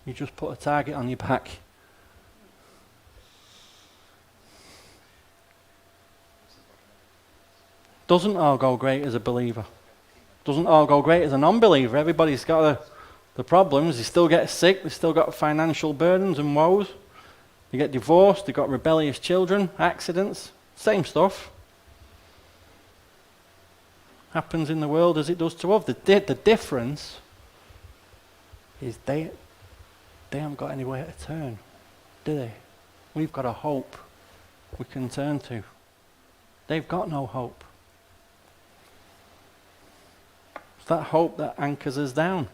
You just put a target on your back. Doesn't all go great as a believer. Doesn't all go great as a non-believer. Everybody's got the problems. They still get sick. They still got financial burdens and woes. They get divorced. They got rebellious children, accidents. Same stuff. Happens in the world as it does to us. The difference is they haven't got anywhere to turn, do they? We've got a hope we can turn to. They've got no hope. It's that hope that anchors us down.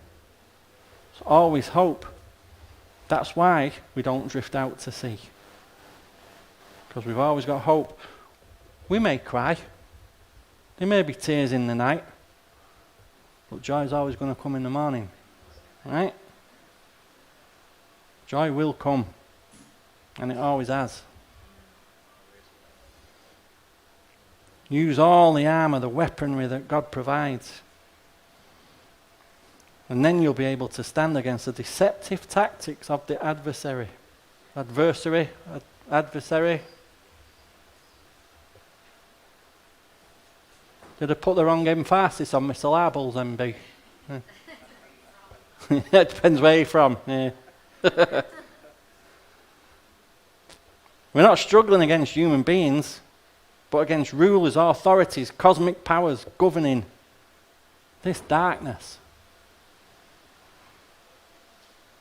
It's always hope. That's why we don't drift out to sea. Because we've always got hope. We may cry. There may be tears in the night. But joy's always going to come in the morning. Right? Joy will come. And it always has. Use all the armour, the weaponry that God provides. And then you'll be able to stand against the deceptive tactics of the adversary. Adversary. Did I put the wrong emphasis on my syllables, MB? It depends where you're from. Yeah. We're not struggling against human beings, but against rulers, authorities, cosmic powers governing this darkness.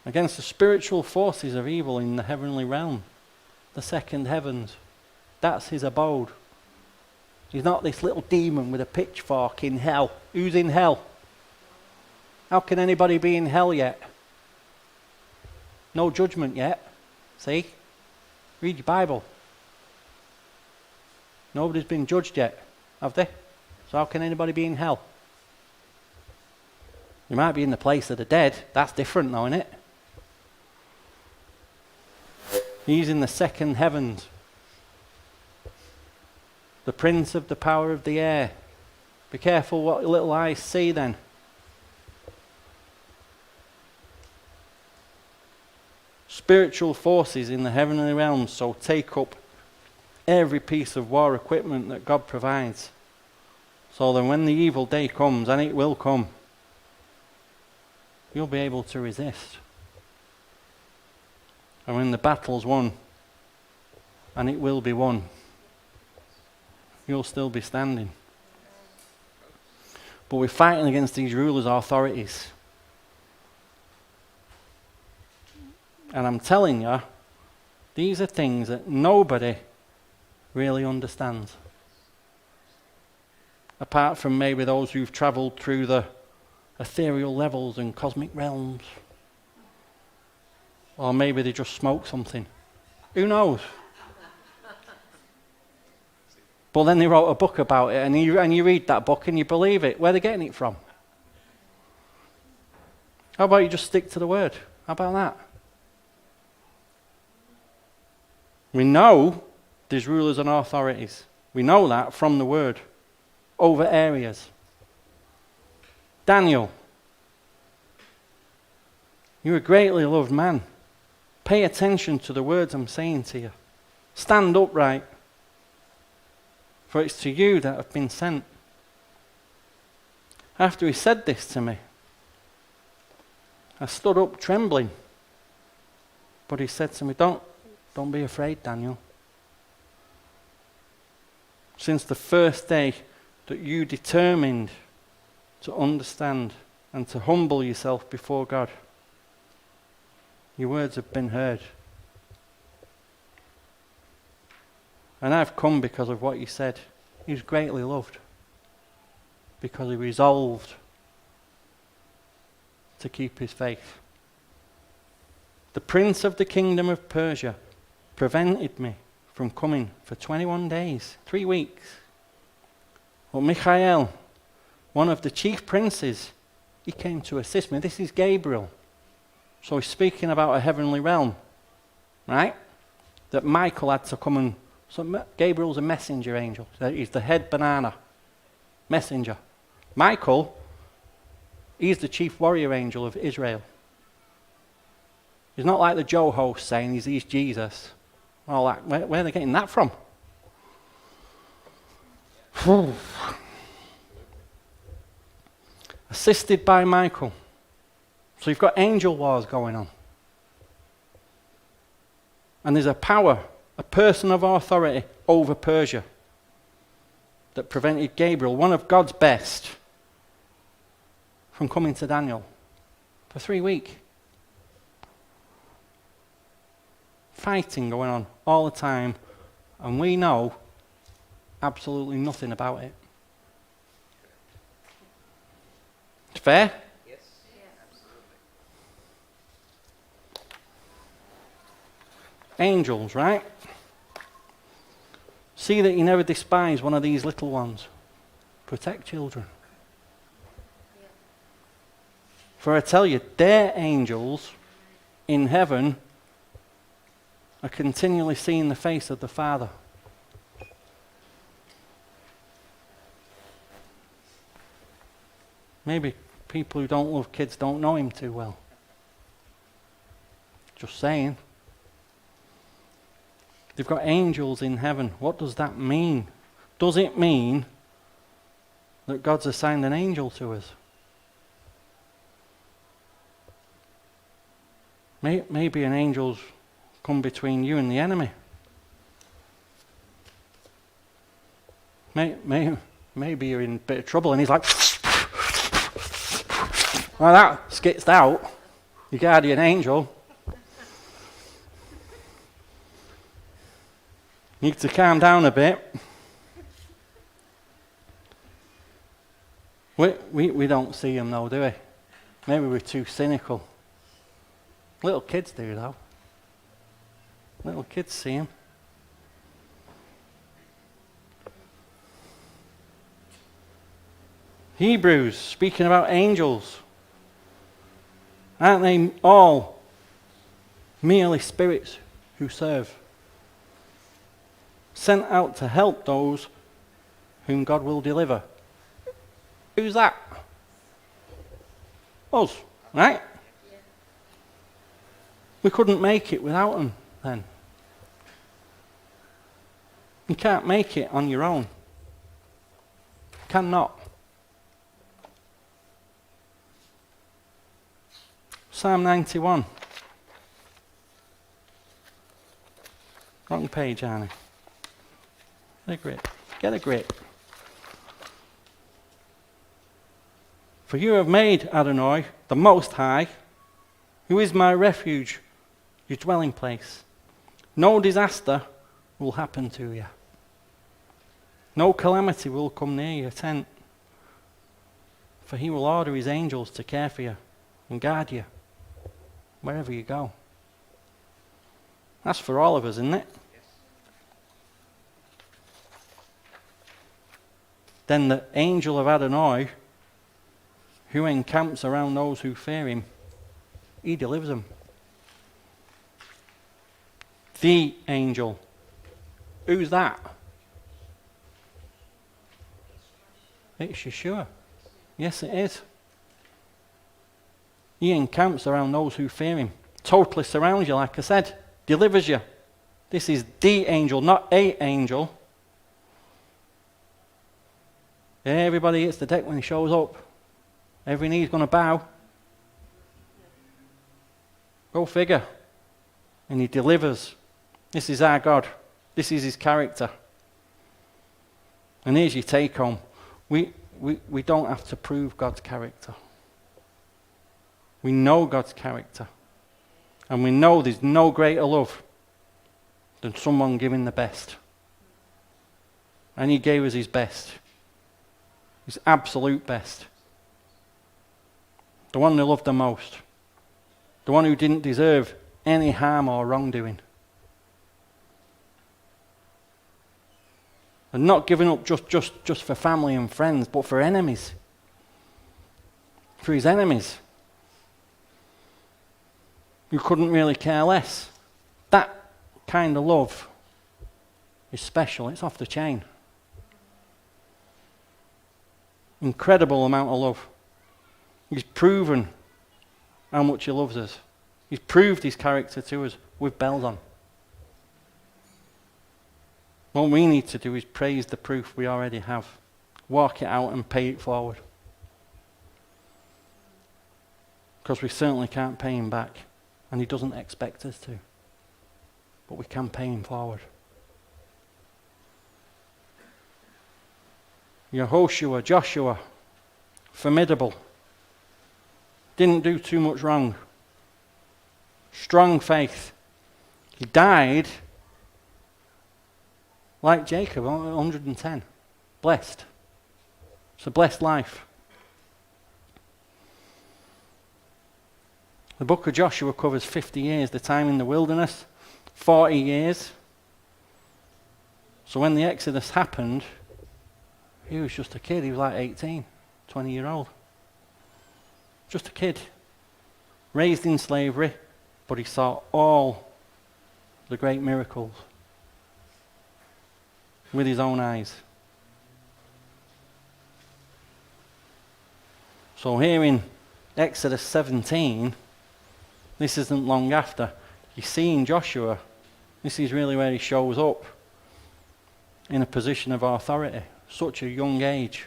Against the spiritual forces of evil in the heavenly realm, the second heavens. That's his abode. He's not this little demon with a pitchfork in hell. Who's in hell? How can anybody be in hell yet? No judgment yet. See? Read your Bible. Nobody's been judged yet, have they? So how can anybody be in hell? You might be in the place of the dead. That's different though, isn't it? He's in the second heavens. The prince of the power of the air. Be careful what your little eyes see then. Spiritual forces in the heavenly realms, so take up every piece of war equipment that God provides. So that when the evil day comes, and it will come, you'll be able to resist. And when the battle's won, and it will be won, you'll still be standing. But we're fighting against these rulers' authorities. And I'm telling you, these are things that nobody really understands. Apart from maybe those who've travelled through the ethereal levels and cosmic realms. Or maybe they just smoke something. Who knows? But then they wrote a book about it, and you read that book and you believe it. Where are they getting it from? How about you just stick to the word? How about that? We know there's rulers and authorities. We know that from the word. Over areas. Daniel, you're a greatly loved man. Pay attention to the words I'm saying to you. Stand upright. For it's to you that I've been sent. After he said this to me, I stood up trembling. But he said to me, Don't be afraid, Daniel. Since the first day that you determined to understand and to humble yourself before God, your words have been heard. And I've come because of what you said. He was greatly loved. Because he resolved to keep his faith. The prince of the kingdom of Persia prevented me from coming for 21 days, 3 weeks. But Michael, one of the chief princes, he came to assist me. This is Gabriel. So he's speaking about a heavenly realm, right? That Michael had to come and... So Gabriel's a messenger angel. He's the head banana. Messenger. Michael, he's the chief warrior angel of Israel. He's not like the Joe host saying he's Jesus. All that. Where are they getting that from? Assisted by Michael. So you've got angel wars going on. And there's a power, a person of authority over Persia that prevented Gabriel, one of God's best, from coming to Daniel for 3 weeks. Fighting going on all the time, and we know absolutely nothing about it. Fair? Yes. Yeah, absolutely. Angels, right? See that you never despise one of these little ones. Protect children. Yeah. For I tell you, their angels in heaven are continually seeing the face of the Father. Maybe people who don't love kids don't know him too well. Just saying. They've got angels in heaven. What does that mean? Does it mean that God's assigned an angel to us? Maybe an angel's come between you and the enemy. Maybe you're in a bit of trouble and he's like, well, that skits out. Your guardian angel. Need to calm down a bit. We don't see them though, do we? Maybe we're too cynical. Little kids do though. Little kids see him. Hebrews, speaking about angels. Aren't they all merely spirits who serve? Sent out to help those whom God will deliver. Who's that? Us, right? Yeah. We couldn't make it without them then. You can't make it on your own. Cannot. Psalm 91. Wrong page, Arnie. Get a grip. Get a grip. For you have made Adonai, the Most High, who is my refuge, your dwelling place. No disaster will happen to you. No calamity will come near your tent. For he will order his angels to care for you and guard you wherever you go. That's for all of us, isn't it? Yes. Then the angel of Adonai, who encamps around those who fear him, he delivers them. The angel. Who's that? It's Yeshua. Yes, it is. He encamps around those who fear him. Totally surrounds you, like I said. Delivers you. This is the angel, not a angel. Everybody hits the deck when he shows up. Every knee's going to bow. Go figure. And he delivers. This is our God. This is his character. And here's your take home. We don't have to prove God's character. We know God's character. And we know there's no greater love than someone giving the best. And he gave us his best. His absolute best. The one who loved the most. The one who didn't deserve any harm or wrongdoing. And not giving up just for family and friends, but for enemies. For his enemies. You couldn't really care less. That kind of love is special. It's off the chain. Incredible amount of love. He's proven how much he loves us. He's proved his character to us with bells on. What we need to do is praise the proof we already have. Walk it out and pay it forward. Because we certainly can't pay him back. And he doesn't expect us to. But we can pay him forward. Yehoshua, Joshua, formidable. Didn't do too much wrong. Strong faith. He died like Jacob, 110. Blessed. It's a blessed life. The book of Joshua covers 50 years, the time in the wilderness, 40 years. So when the Exodus happened, he was just a kid. He was like 18, 20-year-old. Just a kid. Raised in slavery, but he saw all the great miracles with his own eyes. So here in Exodus 17, this isn't long after, you see in Joshua, this is really where he shows up in a position of authority, such a young age.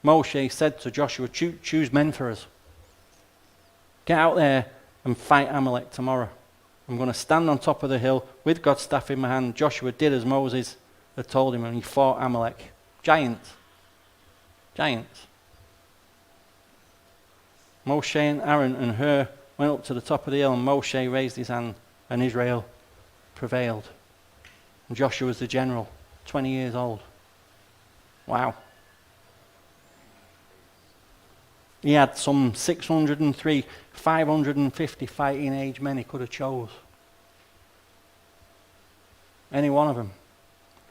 Moshe said to Joshua, choose men for us. Get out there and fight Amalek tomorrow. I'm going to stand on top of the hill with God's staff in my hand. Joshua did as Moses had told him, and he fought Amalek. Giants. Giants. Moshe and Aaron and Hur went up to the top of the hill, and Moshe raised his hand, and Israel prevailed. And Joshua was the general, 20 years old. Wow. He had some 603, 550 fighting age men he could have chose. Any one of them.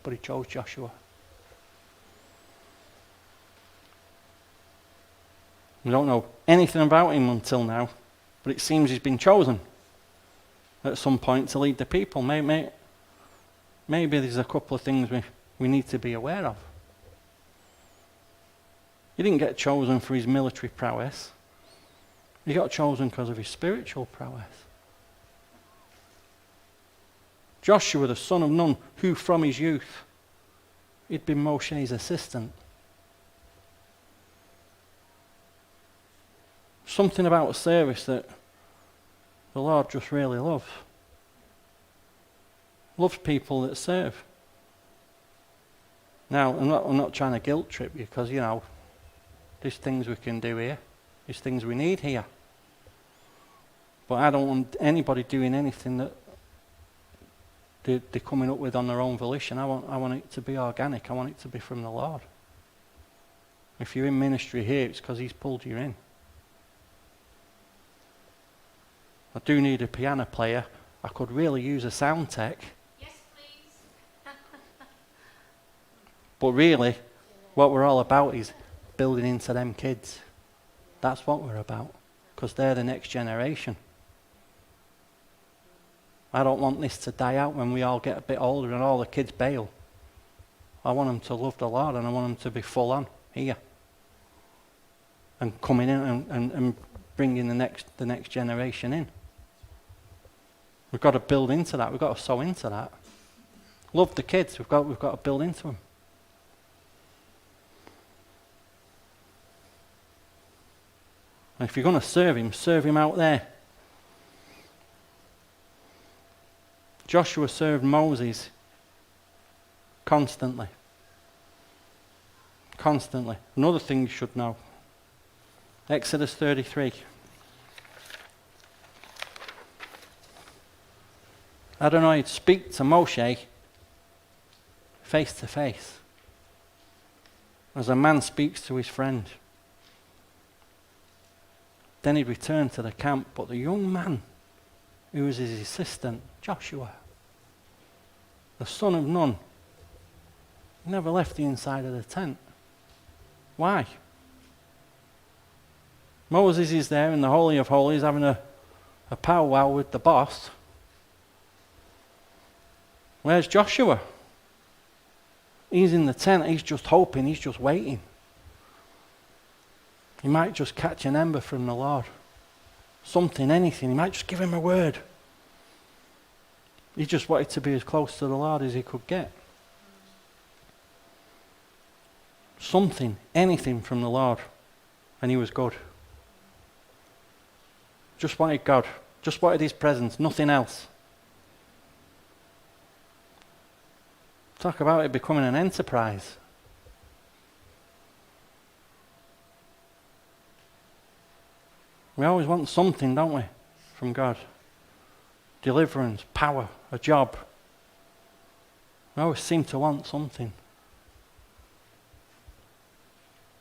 But he chose Joshua. We don't know anything about him until now, but it seems he's been chosen at some point to lead the people. Maybe there's a couple of things we need to be aware of. He didn't get chosen for his military prowess. He got chosen because of his spiritual prowess. Joshua, the son of Nun, who from his youth, he'd been Moshe's assistant. Something about service that the Lord just really loves. Loves people that serve. Now, I'm not trying to guilt trip you, because, there's things we can do here. There's things we need here. But I don't want anybody doing anything that they're coming up with on their own volition. I want it to be organic. I want it to be from the Lord. If you're in ministry here, it's because he's pulled you in. I do need a piano player. I could really use a sound tech. Yes, please. But really, what we're all about is building into them kids. That's what we're about, because they're the next generation. I don't want this to die out when we all get a bit older and all the kids bail. I want them to love the Lord, and I want them to be full on here and coming in and bringing the next generation in. We've got to build into that. We've got to sow into that. Love the kids. We've got to build into them. And if you're going to serve him out there. Joshua served Moses constantly. Constantly. Another thing you should know. Exodus 33. Adonai would speak to Moshe face to face, as a man speaks to his friend. Then he'd return to the camp, but the young man who was his assistant, Joshua, the son of Nun, never left the inside of the tent. Why? Moses is there in the Holy of Holies having a powwow with the boss. Where's Joshua? He's in the tent, he's just hoping, he's just waiting. He might just catch an ember from the Lord. something, anything. He might just give him a word. He just wanted to be as close to the Lord as he could get. Something, anything from the Lord, and he was good. Just wanted God. Just wanted his presence, nothing else. Talk about it becoming an enterprise. We always want something, don't we, from God? Deliverance, power, a job. We always seem to want something.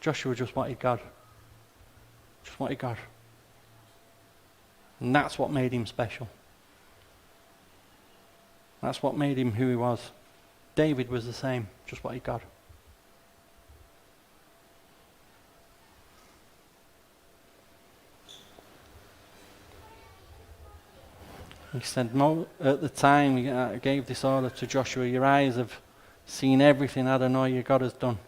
Joshua just wanted God. Just wanted God. And that's what made him special. That's what made him who he was. David was the same, just wanted God. He said, at the time he gave this order to Joshua, your eyes have seen everything Adonai your God has done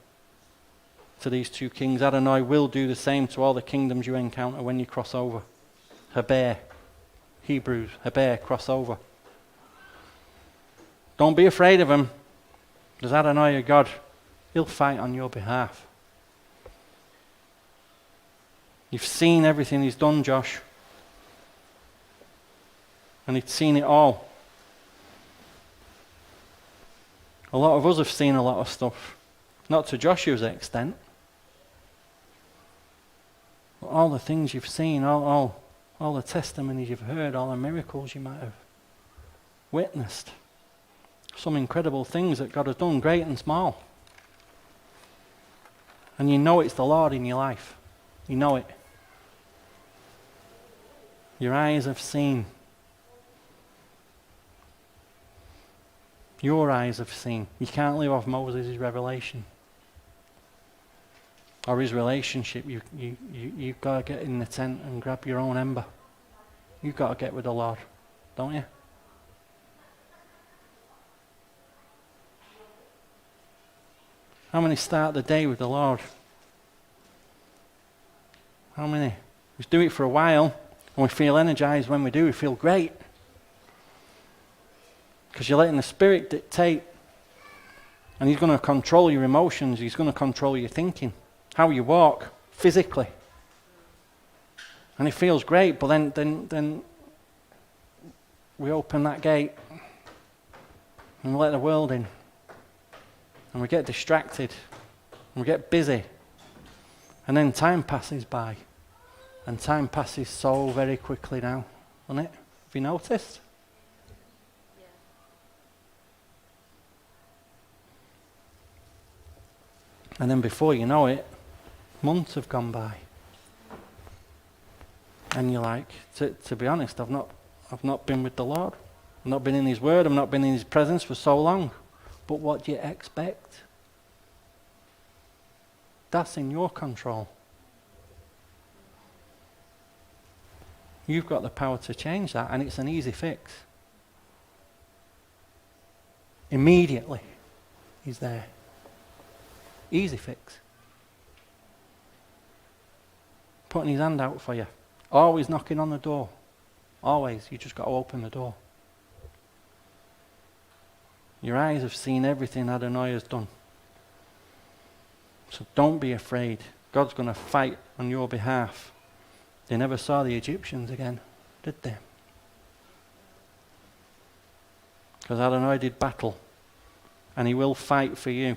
to these two kings. Adonai will do the same to all the kingdoms you encounter when you cross over. Heber, Hebrews, Heber, cross over. Don't be afraid of him. Because Adonai your God, he'll fight on your behalf. You've seen everything he's done, Josh. And he'd seen it all. A lot of us have seen a lot of stuff. Not to Joshua's extent. But all the things you've seen, all the testimonies you've heard, all the miracles you might have witnessed. Some incredible things that God has done, great and small. And you know it's the Lord in your life. You know it. Your eyes have seen. Your eyes have seen. You can't live off Moses' revelation. Or his relationship. You've got to get in the tent and grab your own ember. You've got to get with the Lord. Don't you? How many start the day with the Lord? How many? We do it for a while and we feel energized when we do. We feel great. Because you're letting the Spirit dictate. And he's going to control your emotions. He's going to control your thinking. How you walk physically. And it feels great, but then we open that gate and we let the world in. And we get distracted. And we get busy. And then time passes by. And time passes so very quickly now. Doesn't it? Have you noticed? And then before you know it, months have gone by. And you're like, to be honest, I've not been with the Lord. I've not been in his word. I've not been in his presence for so long. But what do you expect? That's in your control. You've got the power to change that, and it's an easy fix. Immediately, he's there. Easy fix. Putting his hand out for you. Always knocking on the door. Always. You just got to open the door. Your eyes have seen everything Adonai has done. So don't be afraid. God's going to fight on your behalf. They never saw the Egyptians again, did they? Because Adonai did battle. And he will fight for you.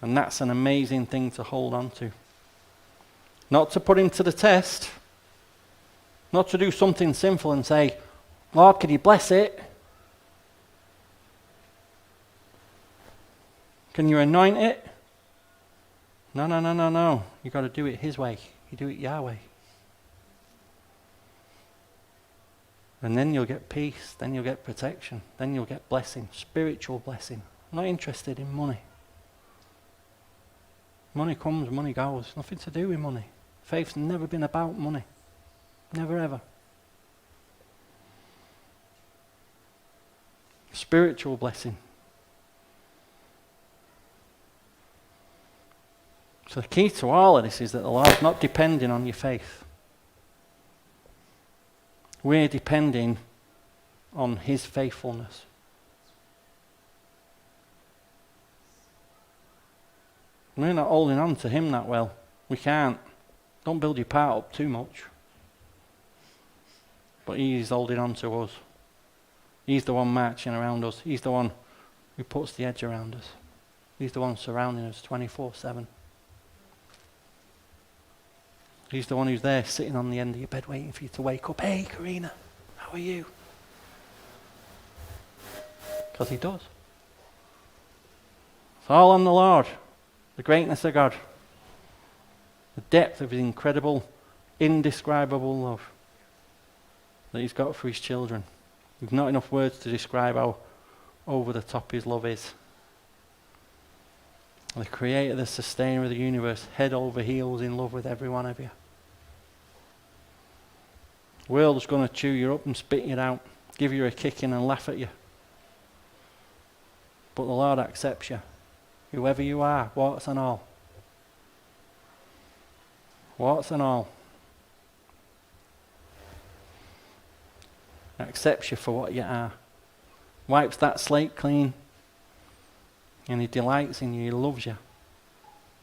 And that's an amazing thing to hold on to. Not to put him to the test. Not to do something sinful and say, Lord, could you bless it? Can you anoint it? No. You've got to do it his way. You do it Yahweh. And then you'll get peace. Then you'll get protection. Then you'll get blessing. Spiritual blessing. I'm not interested in money. Money comes, money goes. Nothing to do with money. Faith's never been about money. Never ever. Spiritual blessing. So the key to all of this is that the Lord's not depending on your faith. We're depending on his faithfulness. We're not holding on to him that well. We can't. Don't build your part up too much. But he's holding on to us. He's the one marching around us. He's the one who puts the edge around us. He's the one surrounding us 24/7. He's the one who's there sitting on the end of your bed waiting for you to wake up. Hey, Karina, how are you? Because he does. It's all on the Lord. The greatness of God. The depth of his incredible, indescribable love that he's got for his children. We've not enough words to describe how over the top his love is. The creator, the sustainer of the universe, head over heels in love with every one of you. The world's going to chew you up and spit you out, give you a kicking and laugh at you. But the Lord accepts you, whoever you are, warts and all. Warts and all. Accepts you for what you are. Wipes that slate clean. And he delights in you, he loves you.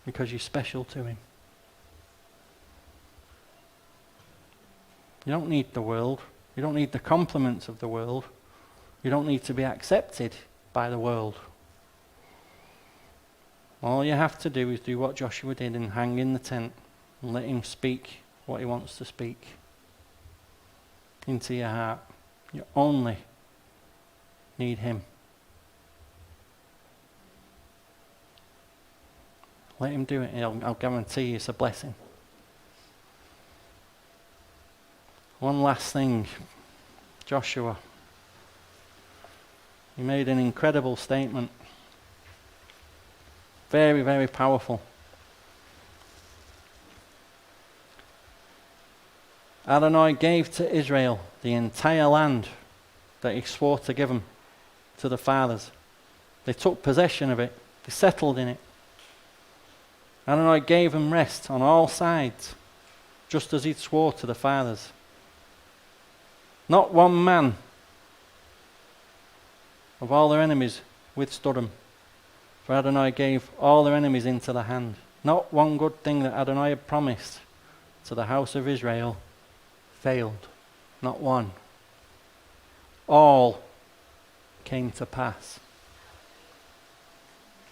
Because you're special to him. You don't need the world. You don't need the compliments of the world. You don't need to be accepted by the world. All you have to do is do what Joshua did and hang in the tent and let him speak what he wants to speak into your heart. You only need him. Let him do it. I'll guarantee you it's a blessing. One last thing. Joshua. He made an incredible statement. Very, very powerful. Adonai gave to Israel the entire land that he swore to give them to the fathers. They took possession of it. They settled in it. Adonai gave them rest on all sides, just as he'd swore to the fathers. Not one man of all their enemies withstood them, for Adonai gave all their enemies into the hand. Not one good thing that Adonai had promised to the house of Israel failed. Not one. All came to pass.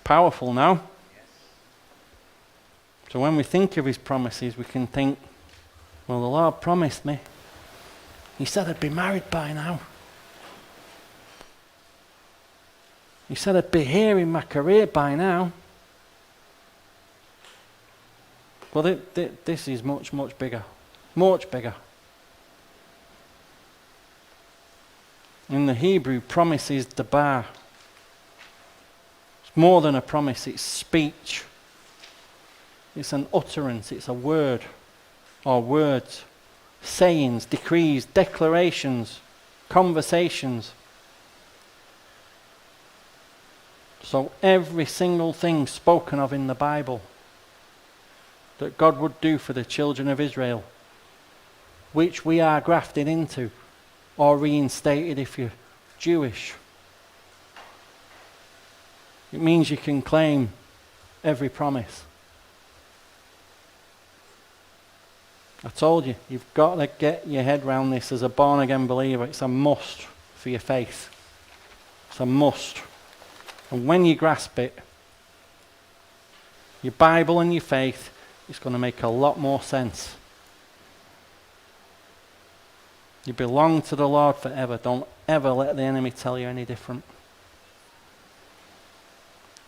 Powerful now. So when we think of his promises, we can think, well, the Lord promised me. He said I'd be married by now. He said I'd be here in my career by now. Well, this is much, much bigger. Much bigger. In the Hebrew, promise is dabar. It's more than a promise, it's speech. It's an utterance, it's a word or words, sayings, decrees, declarations, conversations. So every single thing spoken of in the Bible that God would do for the children of Israel, which we are grafted into or reinstated if you're Jewish. It means you can claim every promise. I told you, you've got to get your head around this as a born-again believer. It's a must for your faith. It's a must. And when you grasp it, your Bible and your faith, it's going to make a lot more sense. You belong to the Lord forever. Don't ever let the enemy tell you any different.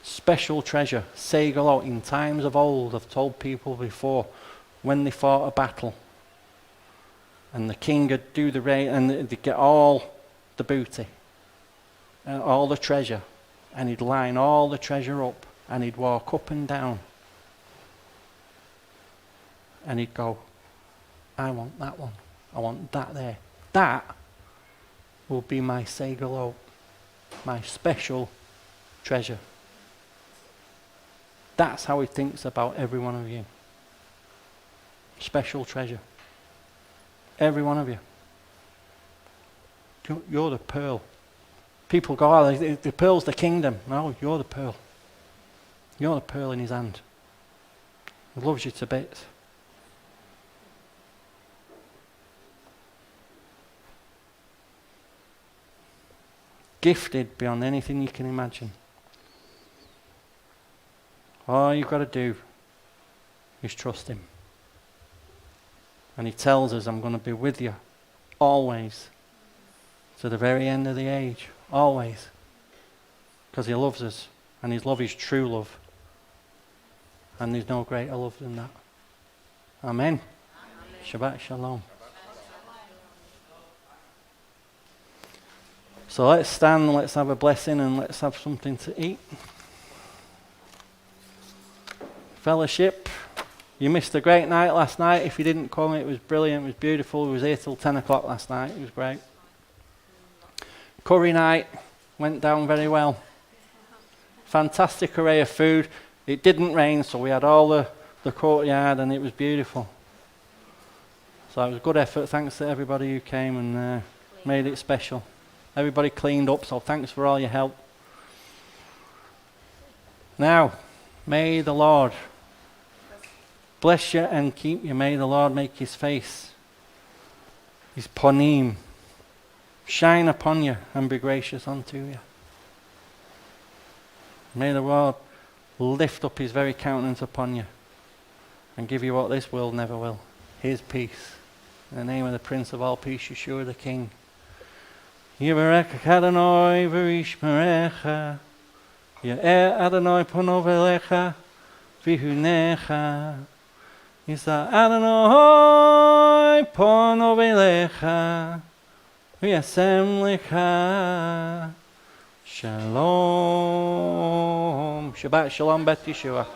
Special treasure. Segalo, in times of old, I've told people before, when they fought a battle and the king would do the raid and they'd get all the booty and all the treasure, and he'd line all the treasure up and he'd walk up and down and he'd go, I want that one, I want that there. That will be my segalo, my special treasure. That's how he thinks about every one of you. Special treasure. Every one of you. You're the pearl. People go, oh, the pearl's the kingdom. No, you're the pearl. You're the pearl in his hand. He loves you to bits. Gifted beyond anything you can imagine. All you've got to do is trust him. And he tells us, I'm going to be with you always, to the very end of the age. Always. Because he loves us. And his love is true love. And there's no greater love than that. Amen. Shabbat Shalom. So let's stand, let's have a blessing, and let's have something to eat. Fellowship. You missed a great night last night. If you didn't come, it was brilliant, it was beautiful. We was here till 10 o'clock last night. It was great. Curry night went down very well. Fantastic array of food. It didn't rain, so we had all the courtyard, and it was beautiful. So it was a good effort. Thanks to everybody who came and made it special. Everybody cleaned up, so thanks for all your help. Now, may the Lord bless you and keep you. May the Lord make his face, his ponim, shine upon you and be gracious unto you. May the Lord lift up his very countenance upon you and give you what this world never will, his peace. In the name of the Prince of all peace, Yeshua the King. Yivarech Adonai v'yishmerecha, Ya'er Adonai pano v'elecha, v'hunecha. Yisa Adonai pano v'elecha, v'yasem lecha. Shalom. Shabbat Shalom, Beth Yeshua.